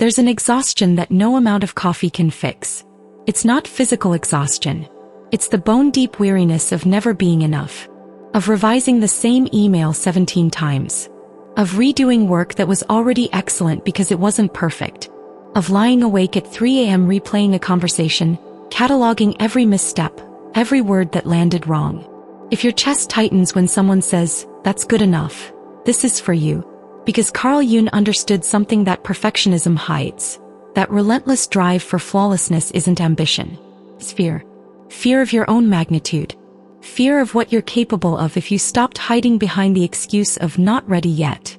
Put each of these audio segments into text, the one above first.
There's an exhaustion that no amount of coffee can fix. It's not physical exhaustion. It's the bone-deep weariness of never being enough. Of revising the same email 17 times. Of redoing work that was already excellent because it wasn't perfect. Of lying awake at 3 a.m. replaying a conversation, cataloging every misstep, every word that landed wrong. If your chest tightens when someone says, "That's good enough," this is for you. Because Carl Jung understood something that perfectionism hides. That relentless drive for flawlessness isn't ambition. It's fear. Fear of your own magnitude. Fear of what you're capable of if you stopped hiding behind the excuse of not ready yet.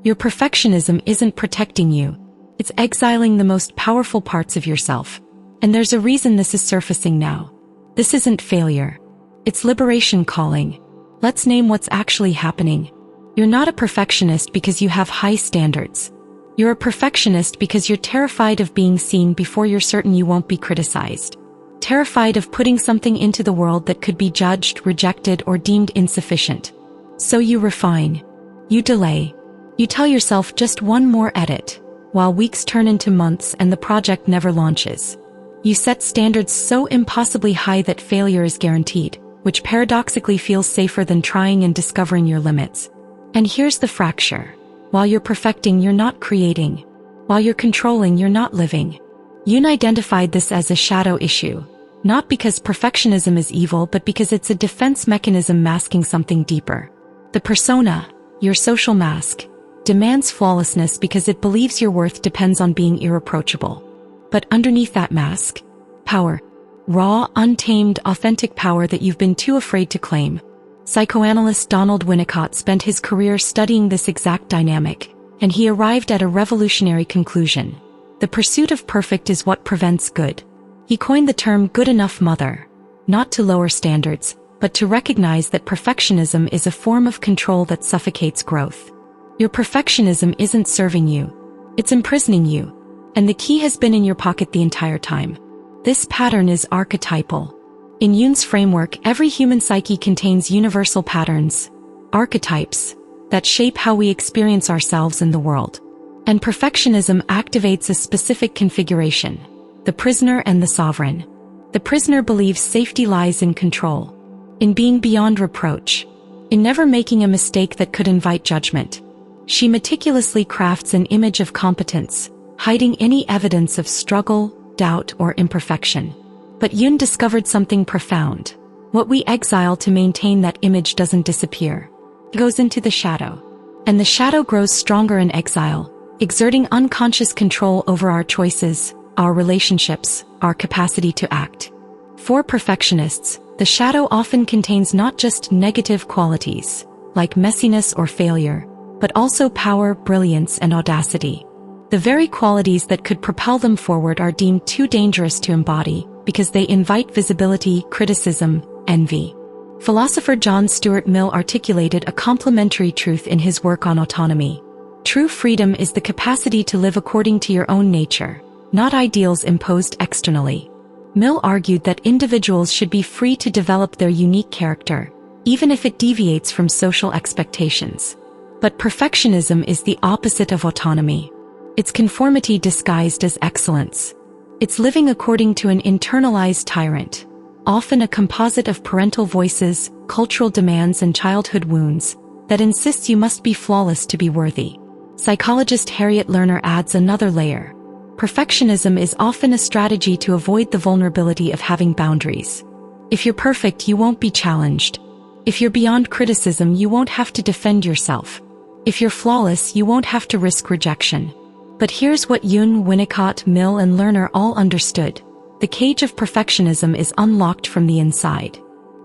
Your perfectionism isn't protecting you. It's exiling the most powerful parts of yourself. And there's a reason this is surfacing now. This isn't failure. It's liberation calling. Let's name what's actually happening. You're not a perfectionist because you have high standards. You're a perfectionist because you're terrified of being seen before you're certain you won't be criticized. Terrified of putting something into the world that could be judged, rejected, or deemed insufficient. So you refine. You delay. You tell yourself just one more edit, while weeks turn into months and the project never launches. You set standards so impossibly high that failure is guaranteed, which paradoxically feels safer than trying and discovering your limits. And here's the fracture. While you're perfecting, you're not creating. While you're controlling, you're not living. Jung identified this as a shadow issue, not because perfectionism is evil, but because it's a defense mechanism masking something deeper. The persona, your social mask, demands flawlessness because it believes your worth depends on being irreproachable. But underneath that mask, power. Raw, untamed, authentic power that you've been too afraid to claim. Psychoanalyst Donald Winnicott spent his career studying this exact dynamic, and he arrived at a revolutionary conclusion. The pursuit of perfect is what prevents good. He coined the term good enough mother, not to lower standards, but to recognize that perfectionism is a form of control that suffocates growth. Your perfectionism isn't serving you. It's imprisoning you. And the key has been in your pocket the entire time. This pattern is archetypal. In Jung's framework, every human psyche contains universal patterns, archetypes, that shape how we experience ourselves in the world. And perfectionism activates a specific configuration: the prisoner and the sovereign. The prisoner believes safety lies in control, in being beyond reproach, in never making a mistake that could invite judgment. She meticulously crafts an image of competence, hiding any evidence of struggle, doubt, or imperfection. But Jung discovered something profound. What we exile to maintain that image doesn't disappear. It goes into the shadow. And the shadow grows stronger in exile, exerting unconscious control over our choices, our relationships, our capacity to act. For perfectionists, the shadow often contains not just negative qualities, like messiness or failure, but also power, brilliance, and audacity. The very qualities that could propel them forward are deemed too dangerous to embody, because they invite visibility, criticism, envy. Philosopher John Stuart Mill articulated a complementary truth in his work on autonomy. True freedom is the capacity to live according to your own nature, not ideals imposed externally. Mill argued that individuals should be free to develop their unique character, even if it deviates from social expectations. But perfectionism is the opposite of autonomy. It's conformity disguised as excellence. It's living according to an internalized tyrant, often a composite of parental voices, cultural demands, and childhood wounds, that insists you must be flawless to be worthy. Psychologist Harriet Lerner adds another layer. Perfectionism is often a strategy to avoid the vulnerability of having boundaries. If you're perfect, you won't be challenged. If you're beyond criticism, you won't have to defend yourself. If you're flawless, you won't have to risk rejection. But here's what Jung, Winnicott, Mill, and Lerner all understood. The cage of perfectionism is unlocked from the inside.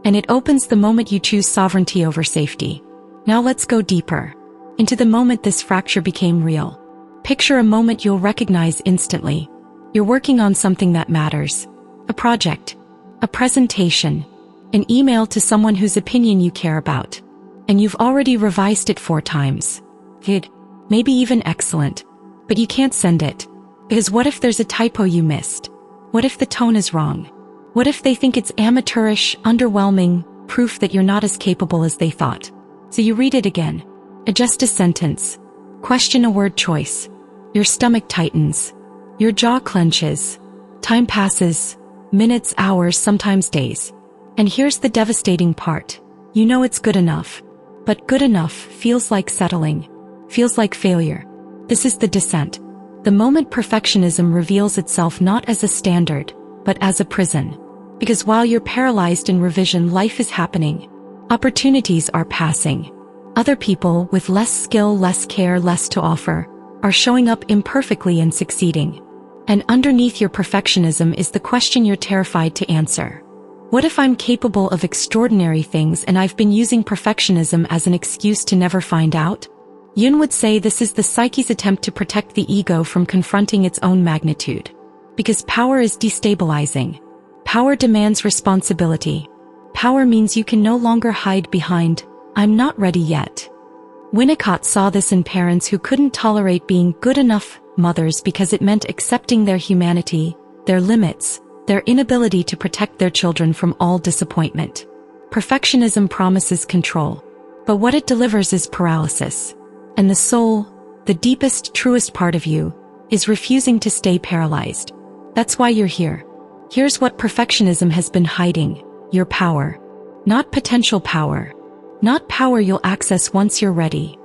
And it opens the moment you choose sovereignty over safety. Now let's go deeper. Into the moment this fracture became real. Picture a moment you'll recognize instantly. You're working on something that matters. A project. A presentation. An email to someone whose opinion you care about. And you've already revised it 4 times. Good. Maybe even excellent. But you can't send it. Because what if there's a typo you missed? What if the tone is wrong? What if they think it's amateurish, underwhelming, proof that you're not as capable as they thought? So you read it again. Adjust a sentence. Question a word choice. Your stomach tightens. Your jaw clenches. Time passes. Minutes, hours, sometimes days. And here's the devastating part. You know it's good enough. But good enough feels like settling. Feels like failure. This is the descent. The moment perfectionism reveals itself not as a standard, but as a prison. Because while you're paralyzed in revision, life is happening. Opportunities are passing. Other people with less skill, less care, less to offer, are showing up imperfectly and succeeding. And underneath your perfectionism is the question you're terrified to answer. What if I'm capable of extraordinary things and I've been using perfectionism as an excuse to never find out? Jung would say this is the psyche's attempt to protect the ego from confronting its own magnitude. Because power is destabilizing. Power demands responsibility. Power means you can no longer hide behind, "I'm not ready yet." Winnicott saw this in parents who couldn't tolerate being good enough mothers because it meant accepting their humanity, their limits, their inability to protect their children from all disappointment. Perfectionism promises control, but what it delivers is paralysis. And the soul, the deepest, truest part of you, is refusing to stay paralyzed. That's why you're here. Here's what perfectionism has been hiding: your power. Not potential power. Not power you'll access once you're ready.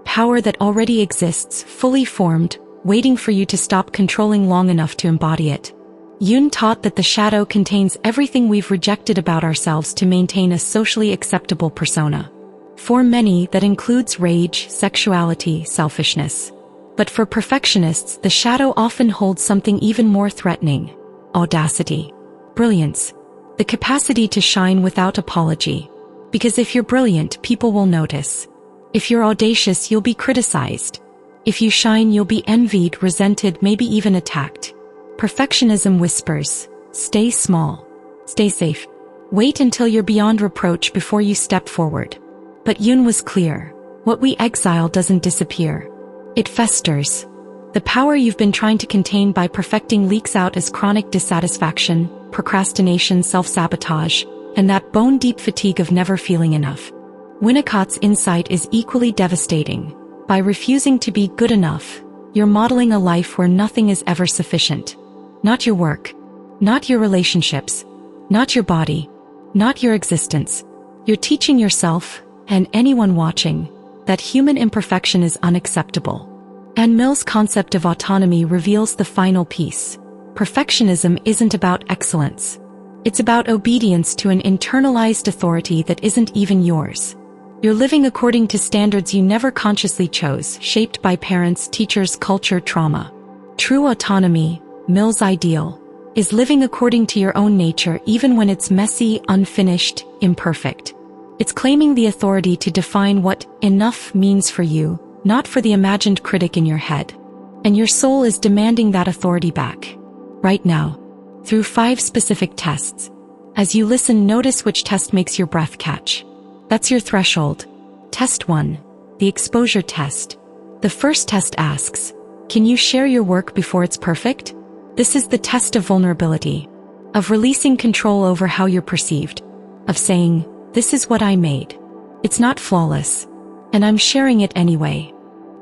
Power that already exists, fully formed, waiting for you to stop controlling long enough to embody it. Jung taught that the shadow contains everything we've rejected about ourselves to maintain a socially acceptable persona. For many, that includes rage, sexuality, selfishness. But for perfectionists, the shadow often holds something even more threatening: audacity, brilliance, the capacity to shine without apology. Because if you're brilliant, people will notice. If you're audacious, you'll be criticized. If you shine, you'll be envied, resented, maybe even attacked. Perfectionism whispers, stay small, stay safe. Wait until you're beyond reproach before you step forward. But Jung was clear. What we exile doesn't disappear. It festers. The power you've been trying to contain by perfecting leaks out as chronic dissatisfaction, procrastination, self-sabotage, and that bone-deep fatigue of never feeling enough. Winnicott's insight is equally devastating. By refusing to be good enough, you're modeling a life where nothing is ever sufficient. Not your work, not your relationships, not your body, not your existence. You're teaching yourself, and anyone watching, that human imperfection is unacceptable. And Mill's concept of autonomy reveals the final piece. Perfectionism isn't about excellence. It's about obedience to an internalized authority that isn't even yours. You're living according to standards you never consciously chose, shaped by parents, teachers, culture, trauma. True autonomy, Mill's ideal, is living according to your own nature even when it's messy, unfinished, imperfect. It's claiming the authority to define what enough means for you, not for the imagined critic in your head. And your soul is demanding that authority back. Right now. Through 5 specific tests. As you listen, notice which test makes your breath catch. That's your threshold. Test 1. The exposure test. The first test asks, can you share your work before it's perfect? This is the test of vulnerability. Of releasing control over how you're perceived. Of saying, this is what I made. It's not flawless. And I'm sharing it anyway.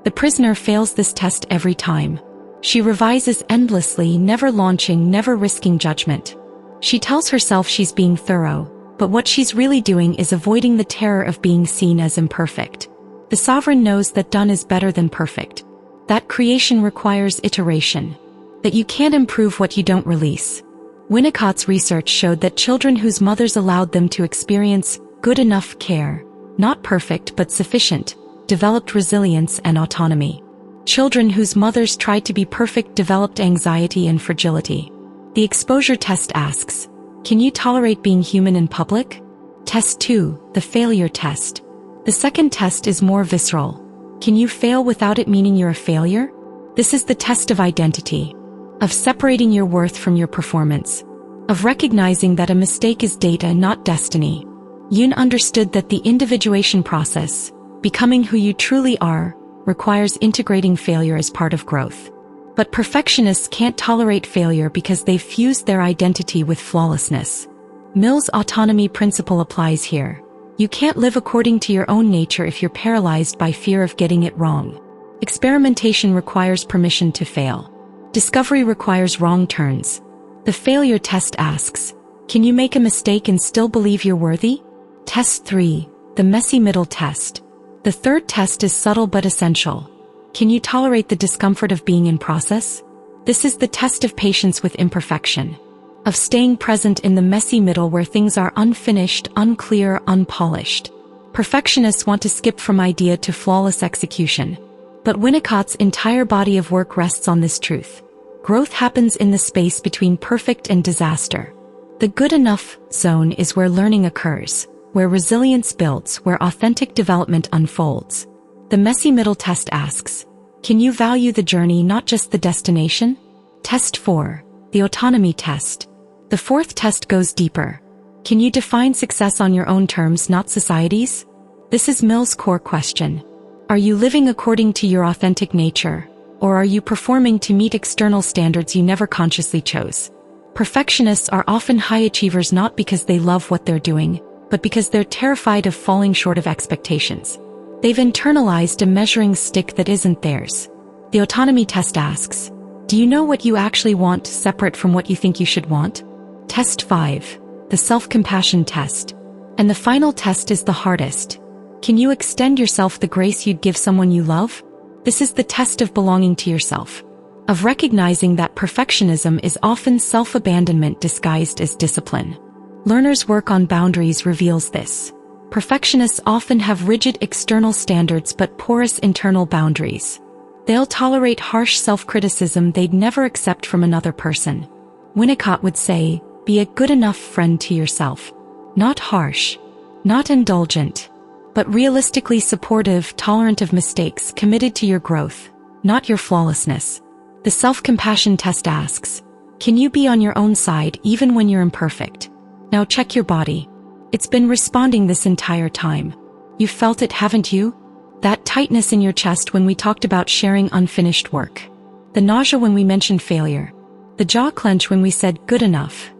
The prisoner fails this test every time. She revises endlessly, never launching, never risking judgment. She tells herself she's being thorough, but what she's really doing is avoiding the terror of being seen as imperfect. The sovereign knows that done is better than perfect. That creation requires iteration. That you can't improve what you don't release. Winnicott's research showed that children whose mothers allowed them to experience good enough care, not perfect but sufficient, developed resilience and autonomy. Children whose mothers tried to be perfect developed anxiety and fragility. The exposure test asks, can you tolerate being human in public? Test 2, the failure test. The second test is more visceral. Can you fail without it meaning you're a failure? This is the test of identity. Of separating your worth from your performance. Of recognizing that a mistake is data, not destiny. Jung understood that the individuation process, becoming who you truly are, requires integrating failure as part of growth. But perfectionists can't tolerate failure because they've fused their identity with flawlessness. Mill's autonomy principle applies here. You can't live according to your own nature if you're paralyzed by fear of getting it wrong. Experimentation requires permission to fail. Discovery requires wrong turns. The failure test asks, can you make a mistake and still believe you're worthy? Test 3, the messy middle test. The third test is subtle but essential. Can you tolerate the discomfort of being in process? This is the test of patience with imperfection, of staying present in the messy middle where things are unfinished, unclear, unpolished. Perfectionists want to skip from idea to flawless execution. But Winnicott's entire body of work rests on this truth. Growth happens in the space between perfect and disaster. The good enough zone is where learning occurs, where resilience builds, where authentic development unfolds. The messy middle test asks, can you value the journey, not just the destination? Test 4, the autonomy test. The fourth test goes deeper. Can you define success on your own terms, not society's? This is Mill's core question. Are you living according to your authentic nature, or are you performing to meet external standards you never consciously chose? Perfectionists are often high achievers not because they love what they're doing, but because they're terrified of falling short of expectations. They've internalized a measuring stick that isn't theirs. The autonomy test asks, do you know what you actually want separate from what you think you should want? Test 5, the self-compassion test. And the final test is the hardest. Can you extend yourself the grace you'd give someone you love? This is the test of belonging to yourself, of recognizing that perfectionism is often self-abandonment disguised as discipline. Lerner's work on boundaries reveals this. Perfectionists often have rigid external standards but porous internal boundaries. They'll tolerate harsh self-criticism they'd never accept from another person. Winnicott would say, be a good enough friend to yourself. Not harsh, not indulgent, but realistically supportive, tolerant of mistakes, committed to your growth, not your flawlessness. The self-compassion test asks, can you be on your own side even when you're imperfect? Now check your body. It's been responding this entire time. You've felt it, haven't you? That tightness in your chest when we talked about sharing unfinished work. The nausea when we mentioned failure. The jaw clench when we said good enough.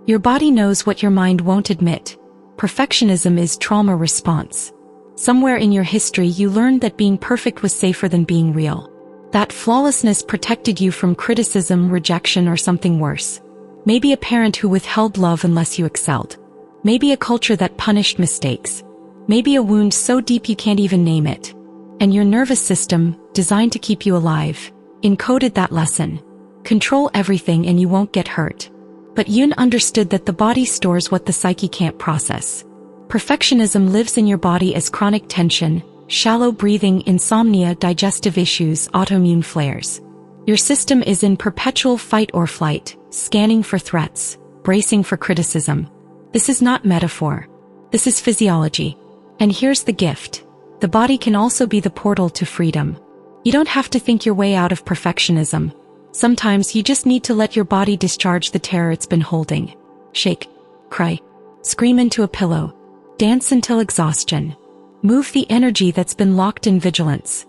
Your body knows what your mind won't admit. Perfectionism is trauma response. Somewhere in your history you learned that being perfect was safer than being real. That flawlessness protected you from criticism, rejection, or something worse. Maybe a parent who withheld love unless you excelled. Maybe a culture that punished mistakes. Maybe a wound so deep you can't even name it. And your nervous system, designed to keep you alive, encoded that lesson. Control everything and you won't get hurt. But Jung understood that the body stores what the psyche can't process. Perfectionism lives in your body as chronic tension, shallow breathing, insomnia, digestive issues, autoimmune flares. Your system is in perpetual fight or flight, scanning for threats, bracing for criticism. This is not metaphor. This is physiology. And here's the gift. The body can also be the portal to freedom. You don't have to think your way out of perfectionism. Sometimes you just need to let your body discharge the terror it's been holding. Shake, cry, scream into a pillow, dance until exhaustion. Move the energy that's been locked in vigilance.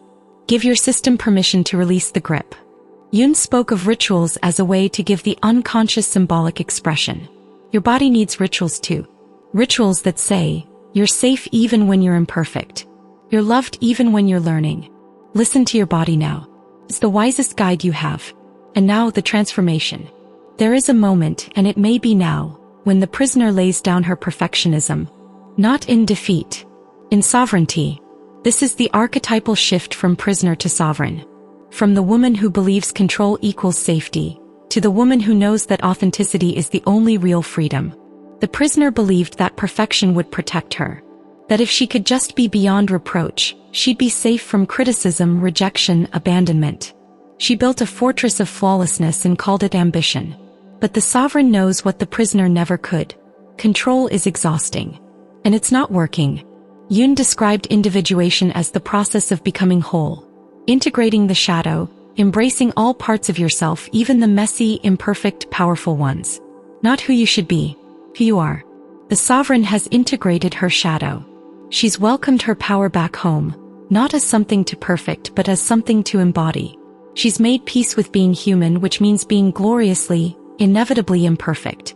Give your system permission to release the grip. Jung spoke of rituals as a way to give the unconscious symbolic expression. Your body needs rituals too. Rituals that say, you're safe even when you're imperfect. You're loved even when you're learning. Listen to your body now. It's the wisest guide you have. And now the transformation. There is a moment, and it may be now, when the prisoner lays down her perfectionism. Not in defeat. In sovereignty. This is the archetypal shift from prisoner to sovereign. From the woman who believes control equals safety, to the woman who knows that authenticity is the only real freedom. The prisoner believed that perfection would protect her. That if she could just be beyond reproach, she'd be safe from criticism, rejection, abandonment. She built a fortress of flawlessness and called it ambition. But the sovereign knows what the prisoner never could. Control is exhausting. And it's not working. Jung described individuation as the process of becoming whole. Integrating the shadow, embracing all parts of yourself, even the messy, imperfect, powerful ones. Not who you should be, who you are. The sovereign has integrated her shadow. She's welcomed her power back home, not as something to perfect but as something to embody. She's made peace with being human, which means being gloriously, inevitably imperfect.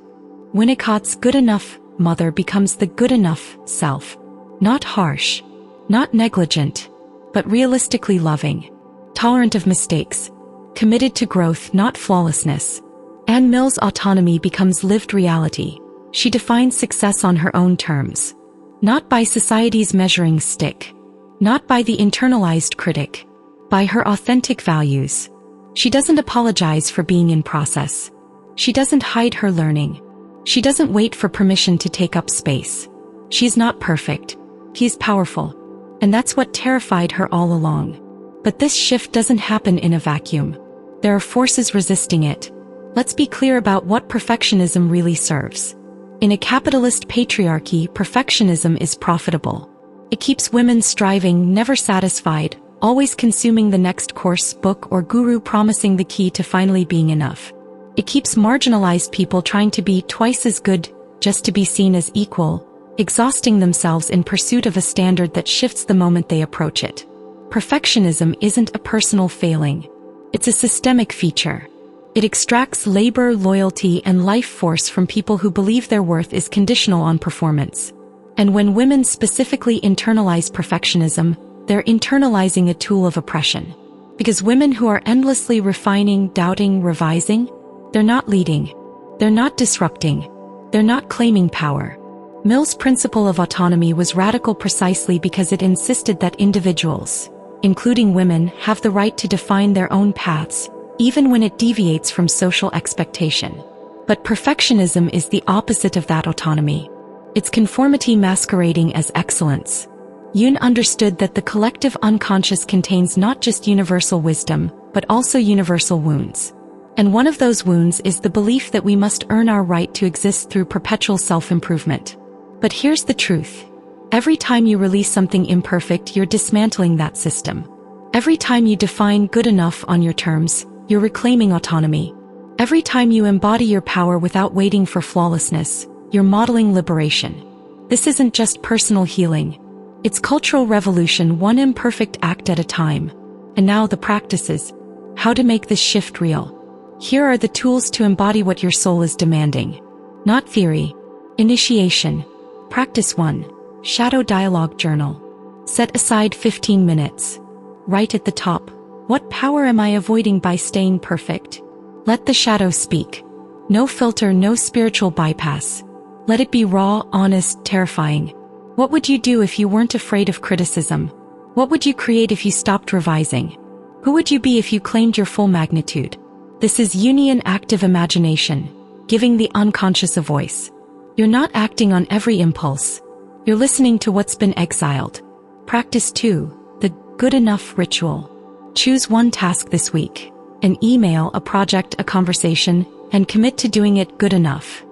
Winnicott's good enough mother becomes the good enough self. Not harsh, not negligent, but realistically loving. tolerant of mistakes, committed to growth, not flawlessness. Anne Mill's autonomy becomes lived reality. She defines success on her own terms. Not by society's measuring stick. Not by the internalized critic. By her authentic values. She doesn't apologize for being in process. She doesn't hide her learning. She doesn't wait for permission to take up space. She's not perfect. He's powerful. And that's what terrified her all along. But this shift doesn't happen in a vacuum. There are forces resisting it. Let's be clear about what perfectionism really serves. In a capitalist patriarchy, perfectionism is profitable. It keeps women striving, never satisfied, always consuming the next course, book, or guru promising the key to finally being enough. It keeps marginalized people trying to be twice as good, just to be seen as equal, exhausting themselves in pursuit of a standard that shifts the moment they approach it. Perfectionism isn't a personal failing. It's a systemic feature. It extracts labor, loyalty, and life force from people who believe their worth is conditional on performance. And when women specifically internalize perfectionism, they're internalizing a tool of oppression. Because women who are endlessly refining, doubting, revising, they're not leading. They're not disrupting. They're not claiming power. Mill's principle of autonomy was radical precisely because it insisted that individuals, including women, have the right to define their own paths, even when it deviates from social expectation. But perfectionism is the opposite of that autonomy. It's conformity masquerading as excellence. Jung understood that the collective unconscious contains not just universal wisdom, but also universal wounds. And one of those wounds is the belief that we must earn our right to exist through perpetual self-improvement. But here's the truth. Every time you release something imperfect, you're dismantling that system. Every time you define good enough on your terms, you're reclaiming autonomy. Every time you embody your power without waiting for flawlessness, you're modeling liberation. This isn't just personal healing. It's cultural revolution, one imperfect act at a time. And now the practices. How to make this shift real. Here are the tools to embody what your soul is demanding. Not theory. Initiation. Practice 1. Shadow dialogue journal. Set aside 15 minutes. Write at the top, what power am I avoiding by staying perfect? Let the shadow speak. No filter, no spiritual bypass. Let it be raw, honest, terrifying. What would you do if you weren't afraid of criticism? What would you create if you stopped revising? Who would you be if you claimed your full magnitude? This is Jungian active imagination, giving the unconscious a voice. You're not acting on every impulse. You're listening to what's been exiled. Practice 2. The good enough ritual. Choose one task this week. An email, a project, a conversation, and commit to doing it good enough.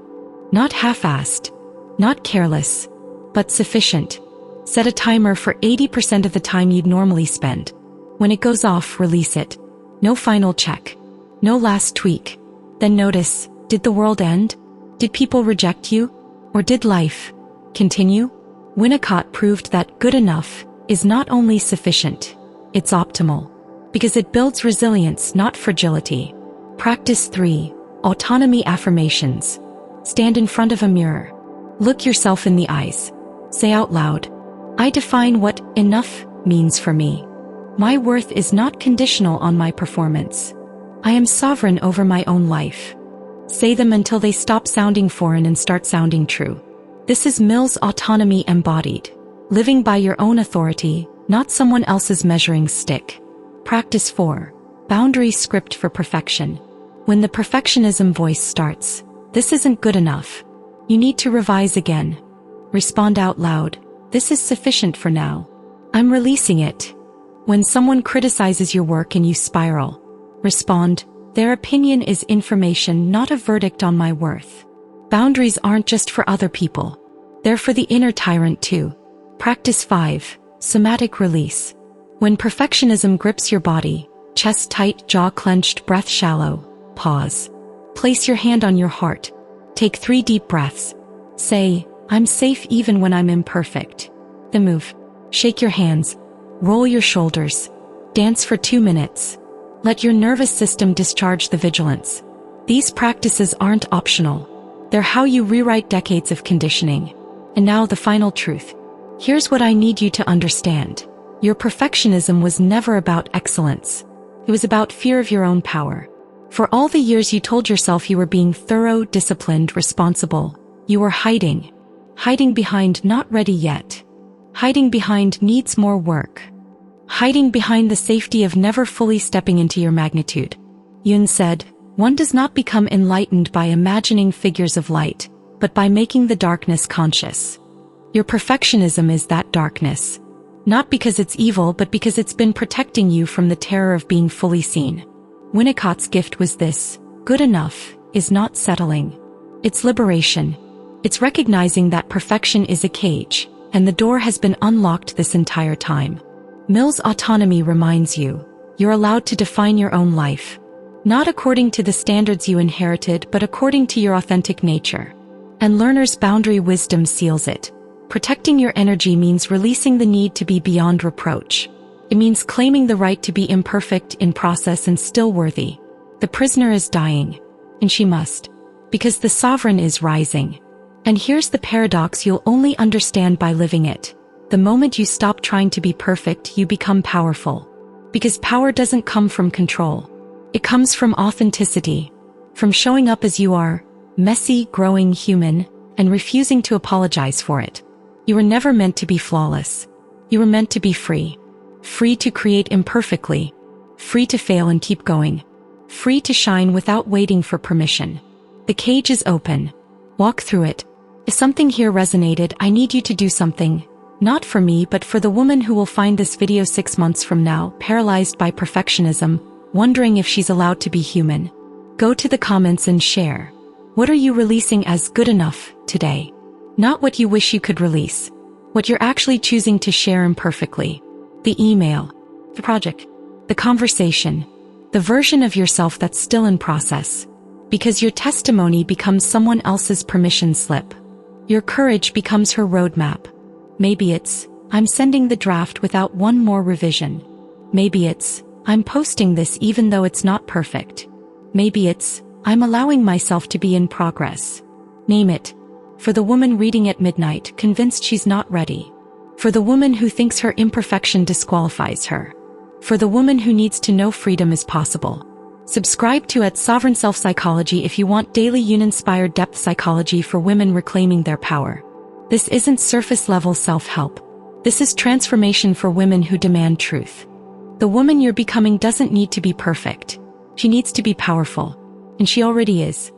Not half-assed. Not careless. But sufficient. Set a timer for 80% of the time you'd normally spend. When it goes off, release it. No final check. No last tweak. Then notice, did the world end? Did people reject you? Or did life continue? Winnicott proved that good enough is not only sufficient, it's optimal. Because it builds resilience, not fragility. Practice 3. Autonomy affirmations. Stand in front of a mirror. Look yourself in the eyes. Say out loud, I define what enough means for me. My worth is not conditional on my performance. I am sovereign over my own life. Say them until they stop sounding foreign and start sounding true. This is Mill's autonomy embodied. Living by your own authority, not someone else's measuring stick. Practice 4. Boundary script for perfection. When the perfectionism voice starts, this isn't good enough. You need to revise again. Respond out loud, this is sufficient for now. I'm releasing it. When someone criticizes your work and you spiral, respond, their opinion is information, not a verdict on my worth. Boundaries aren't just for other people. They're for the inner tyrant too. Practice 5. Somatic release. When perfectionism grips your body, chest tight, jaw clenched, breath shallow, pause. Place your hand on your heart. Take 3 deep breaths. Say, I'm safe even when I'm imperfect. Then move. Shake your hands. Roll your shoulders. Dance for 2 minutes. Let your nervous system discharge the vigilance. These practices aren't optional. They're how you rewrite decades of conditioning. And now the final truth. Here's what I need you to understand. Your perfectionism was never about excellence. It was about fear of your own power. For all the years you told yourself you were being thorough, disciplined, responsible, you were hiding. Hiding behind not ready yet. Hiding behind needs more work. Hiding behind the safety of never fully stepping into your magnitude. Jung said, "One does not become enlightened by imagining figures of light, but by making the darkness conscious." Your perfectionism is that darkness. Not because it's evil, but because it's been protecting you from the terror of being fully seen. Winnicott's gift was this: good enough is not settling. It's liberation. It's recognizing that perfection is a cage, and the door has been unlocked this entire time. Mill's autonomy reminds you, you're allowed to define your own life. Not according to the standards you inherited, but according to your authentic nature. And Lerner's boundary wisdom seals it. Protecting your energy means releasing the need to be beyond reproach. It means claiming the right to be imperfect, in process, and still worthy. The prisoner is dying, and she must, because the sovereign is rising. And here's the paradox you'll only understand by living it. The moment you stop trying to be perfect, you become powerful. Because power doesn't come from control. It comes from authenticity. From showing up as you are, messy, growing, human, and refusing to apologize for it. You were never meant to be flawless. You were meant to be free. Free to create imperfectly. Free to fail and keep going. Free to shine without waiting for permission. The cage is open. Walk through it. If something here resonated, I need you to do something. Not for me, but for the woman who will find this video 6 months from now, paralyzed by perfectionism, wondering if she's allowed to be human. Go to the comments and share. What are you releasing as good enough today? Not what you wish you could release. What you're actually choosing to share imperfectly. The email. The project. The conversation. The version of yourself that's still in process. Because your testimony becomes someone else's permission slip. Your courage becomes her roadmap. Maybe it's, I'm sending the draft without one more revision. Maybe it's, I'm posting this even though it's not perfect. Maybe it's, I'm allowing myself to be in progress. Name it. For the woman reading at midnight, convinced she's not ready. For the woman who thinks her imperfection disqualifies her. For the woman who needs to know freedom is possible. Subscribe to @Sovereign Self Psychology if you want daily Jung-inspired depth psychology for women reclaiming their power. This isn't surface-level self-help. This is transformation for women who demand truth. The woman you're becoming doesn't need to be perfect. She needs to be powerful. And she already is.